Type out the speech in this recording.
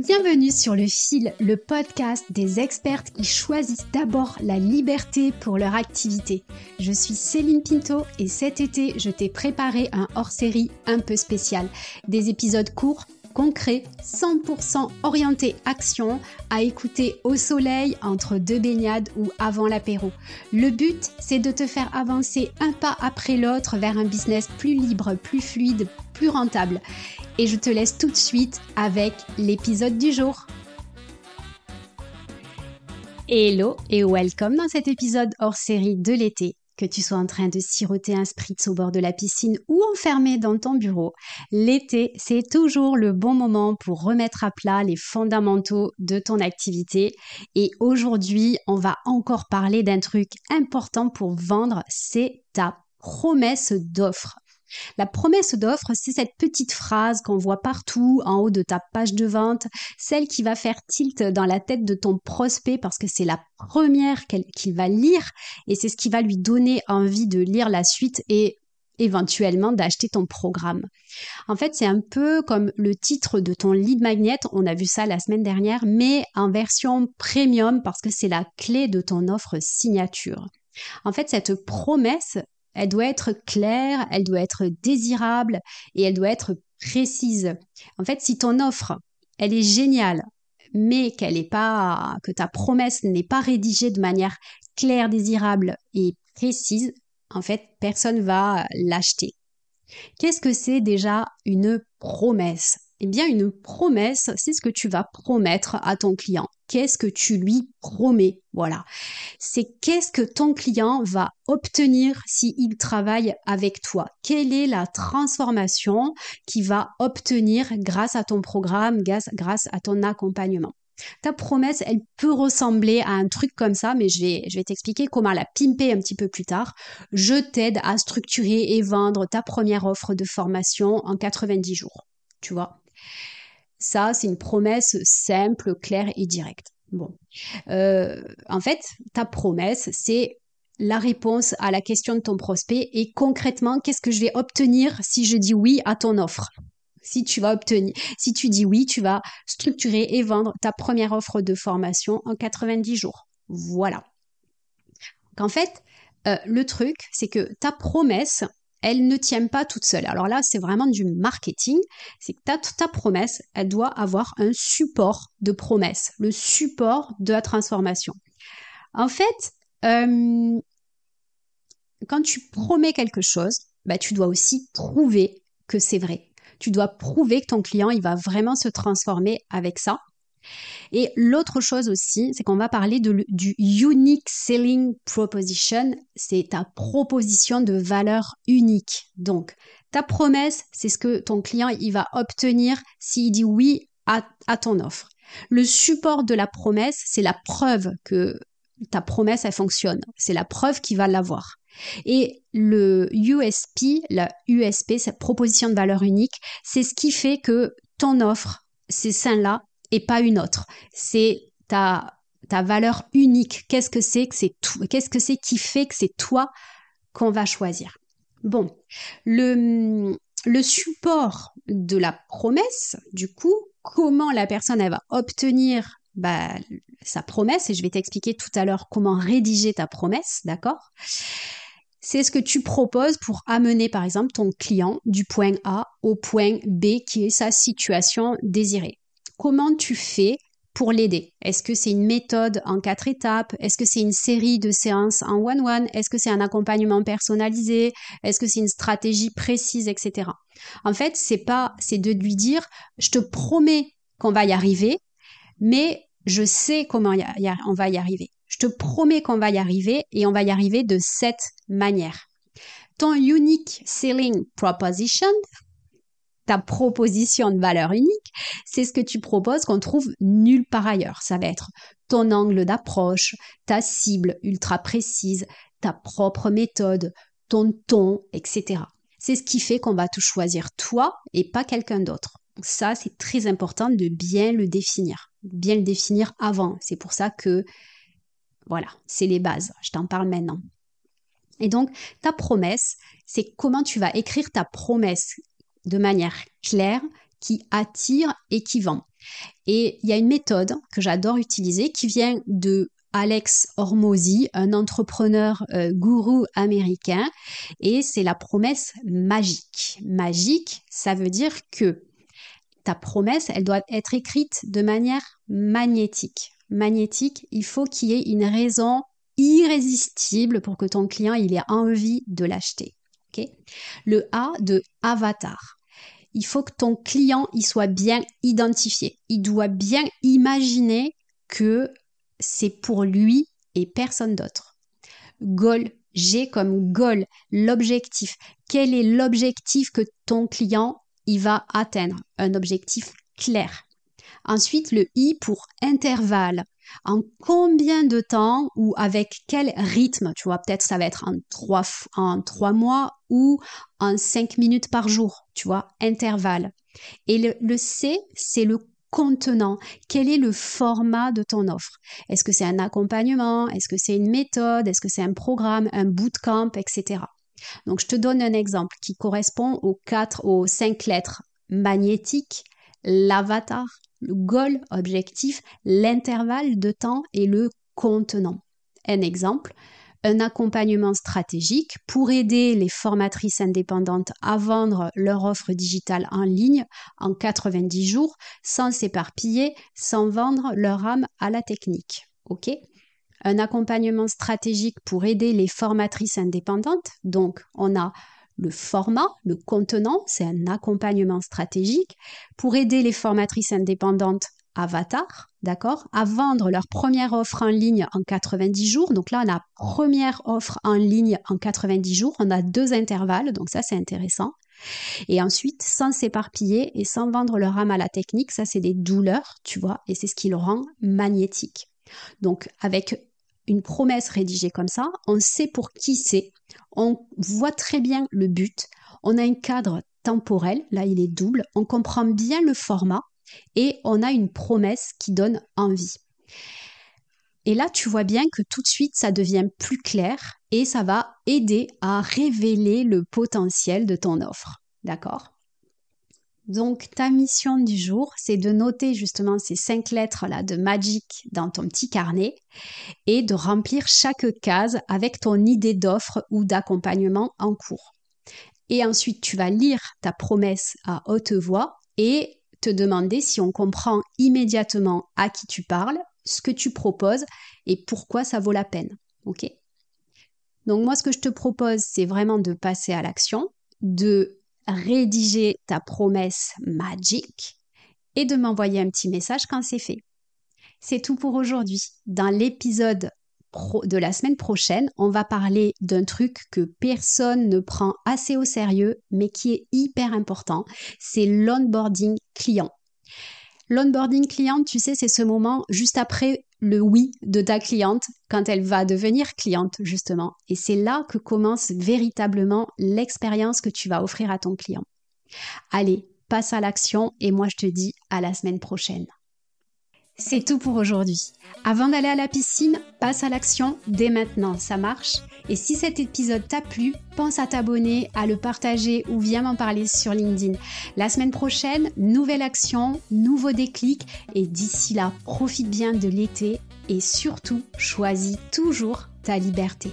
Bienvenue sur Le Fil, le podcast des expertes qui choisissent d'abord la liberté pour leur activité. Je suis Céline Pinto et cet été, je t'ai préparé un hors-série un peu spécial. Des épisodes courts, concrets, 100% orientés action, à écouter au soleil, entre deux baignades ou avant l'apéro. Le but, c'est de te faire avancer un pas après l'autre vers un business plus libre, plus fluide, plus rentable. Et je te laisse tout de suite avec l'épisode du jour. Hello et welcome dans cet épisode hors série de l'été. Que tu sois en train de siroter un spritz au bord de la piscine ou enfermé dans ton bureau, l'été, c'est toujours le bon moment pour remettre à plat les fondamentaux de ton activité. Et aujourd'hui, on va encore parler d'un truc important pour vendre, c'est ta promesse d'offre. La promesse d'offre, c'est cette petite phrase qu'on voit partout en haut de ta page de vente, celle qui va faire tilt dans la tête de ton prospect parce que c'est la première qu'il va lire et c'est ce qui va lui donner envie de lire la suite et éventuellement d'acheter ton programme. En fait, c'est un peu comme le titre de ton lead magnet, on a vu ça la semaine dernière, mais en version premium parce que c'est la clé de ton offre signature. En fait, cette promesse, elle doit être claire, elle doit être désirable et elle doit être précise. En fait, si ton offre, elle est géniale, mais que ta promesse n'est pas rédigée de manière claire, désirable et précise, en fait, personne va l'acheter. Qu'est-ce que c'est déjà une promesse ? Eh bien, une promesse, c'est ce que tu vas promettre à ton client. Qu'est-ce que tu lui promets ? Voilà. C'est qu'est-ce que ton client va obtenir s'il travaille avec toi. Quelle est la transformation qu'il va obtenir grâce à ton programme, grâce à ton accompagnement. Ta promesse, elle peut ressembler à un truc comme ça, mais je vais t'expliquer comment la pimper un petit peu plus tard. Je t'aide à structurer et vendre ta première offre de formation en 90 jours. Tu vois ? Ça, c'est une promesse simple, claire et directe. Bon. En fait, ta promesse, c'est la réponse à la question de ton prospect et concrètement, qu'est-ce que je vais obtenir si je dis oui à ton offre ? Si tu dis oui, tu vas structurer et vendre ta première offre de formation en 90 jours. Voilà. Donc en fait, le truc, c'est que ta promesse, elle ne tient pas toute seule. Alors là, c'est vraiment du marketing. C'est que ta promesse, elle doit avoir un support de promesse, le support de la transformation. En fait, quand tu promets quelque chose, tu dois aussi prouver que c'est vrai. Tu dois prouver que ton client, il va vraiment se transformer avec ça. Et l'autre chose aussi, c'est qu'on va parler du Unique Selling Proposition. C'est ta proposition de valeur unique. Donc, ta promesse, c'est ce que ton client, il va obtenir s'il dit oui à ton offre. Le support de la promesse, c'est la preuve que ta promesse, elle fonctionne. C'est la preuve qu'il va l'avoir. Et le USP, la USP, cette proposition de valeur unique, c'est ce qui fait que ton offre, c'est celle-là et pas une autre. C'est ta valeur unique. Qu'est-ce que c'est qui fait que c'est toi qu'on va choisir? Bon, le support de la promesse, du coup, comment la personne elle va obtenir sa promesse, et je vais t'expliquer tout à l'heure comment rédiger ta promesse, d'accord ? C'est ce que tu proposes pour amener, par exemple, ton client du point A au point B, qui est sa situation désirée. Comment tu fais pour l'aider ? Est-ce que c'est une méthode en 4 étapes ? Est-ce que c'est une série de séances en one-one ? Est-ce que c'est un accompagnement personnalisé ? Est-ce que c'est une stratégie précise, etc. En fait, c'est de lui dire, je te promets qu'on va y arriver, mais je sais comment on va y arriver. Je te promets qu'on va y arriver et on va y arriver de cette manière. Ton Unique Selling Proposition, ta proposition de valeur unique, c'est ce que tu proposes qu'on trouve nulle part ailleurs. Ça va être ton angle d'approche, ta cible ultra précise, ta propre méthode, ton ton, etc. C'est ce qui fait qu'on va te choisir toi et pas quelqu'un d'autre. Ça, c'est très important de bien le définir avant. C'est pour ça que voilà, c'est les bases. Je t'en parle maintenant. Et donc, ta promesse, c'est comment tu vas écrire ta promesse de manière claire, qui attire et qui vend. Et il y a une méthode que j'adore utiliser qui vient de Alex Hormozi, un entrepreneur gourou américain, et c'est la promesse magique. Magique, ça veut dire que ta promesse, elle doit être écrite de manière magnétique. Magnétique, il faut qu'il y ait une raison irrésistible pour que ton client il ait envie de l'acheter. Okay? Le A de avatar. Il faut que ton client il soit bien identifié. Il doit bien imaginer que c'est pour lui et personne d'autre. Goal, G comme goal, l'objectif. Quel est l'objectif que ton client il va atteindre? Un objectif clair. Ensuite, le I pour intervalle. En combien de temps ou avec quel rythme? Tu vois, peut-être ça va être en 3 mois ou en 5 minutes par jour. Tu vois, intervalle. Et le C, c'est le contenant. Quel est le format de ton offre? Est-ce que c'est un accompagnement? Est-ce que c'est une méthode? Est-ce que c'est un programme, un bootcamp, etc. Donc, je te donne un exemple qui correspond aux 5 lettres magnétiques, l'avatar, le goal, objectif, l'intervalle de temps et le contenant. Un exemple, un accompagnement stratégique pour aider les formatrices indépendantes à vendre leur offre digitale en ligne en 90 jours sans s'éparpiller, sans vendre leur âme à la technique. Ok ? Un accompagnement stratégique pour aider les formatrices indépendantes. Donc, on a le format, le contenant, c'est un accompagnement stratégique pour aider les formatrices indépendantes avatar, d'accord, à vendre leur première offre en ligne en 90 jours. Donc là, on a première offre en ligne en 90 jours. On a 2 intervalles, donc ça, c'est intéressant. Et ensuite, sans s'éparpiller et sans vendre leur âme à la technique, ça, c'est des douleurs, tu vois, et c'est ce qui le rend magnétique. Donc, avec une promesse rédigée comme ça, on sait pour qui c'est, on voit très bien le but, on a un cadre temporel, là il est double, on comprend bien le format et on a une promesse qui donne envie. Et là, tu vois bien que tout de suite, ça devient plus clair et ça va aider à révéler le potentiel de ton offre. D'accord ? Donc, ta mission du jour, c'est de noter justement ces 5 lettres-là de Magic dans ton petit carnet et de remplir chaque case avec ton idée d'offre ou d'accompagnement en cours. Et ensuite, tu vas lire ta promesse à haute voix et te demander si on comprend immédiatement à qui tu parles, ce que tu proposes et pourquoi ça vaut la peine. Ok ? Donc, moi, ce que je te propose, c'est vraiment de passer à l'action, de rédiger ta promesse magique et de m'envoyer un petit message quand c'est fait. C'est tout pour aujourd'hui. Dans l'épisode de la semaine prochaine, on va parler d'un truc que personne ne prend assez au sérieux, mais qui est hyper important. C'est l'onboarding client. L'onboarding client, tu sais, c'est ce moment juste après le oui de ta cliente, quand elle va devenir cliente, justement. Et c'est là que commence véritablement l'expérience que tu vas offrir à ton client. Allez, passe à l'action et moi je te dis à la semaine prochaine. C'est tout pour aujourd'hui. Avant d'aller à la piscine, passe à l'action dès maintenant, ça marche? Et si cet épisode t'a plu, pense à t'abonner, à le partager ou viens m'en parler sur LinkedIn. La semaine prochaine, nouvelle action, nouveau déclic et d'ici là, profite bien de l'été et surtout, choisis toujours ta liberté.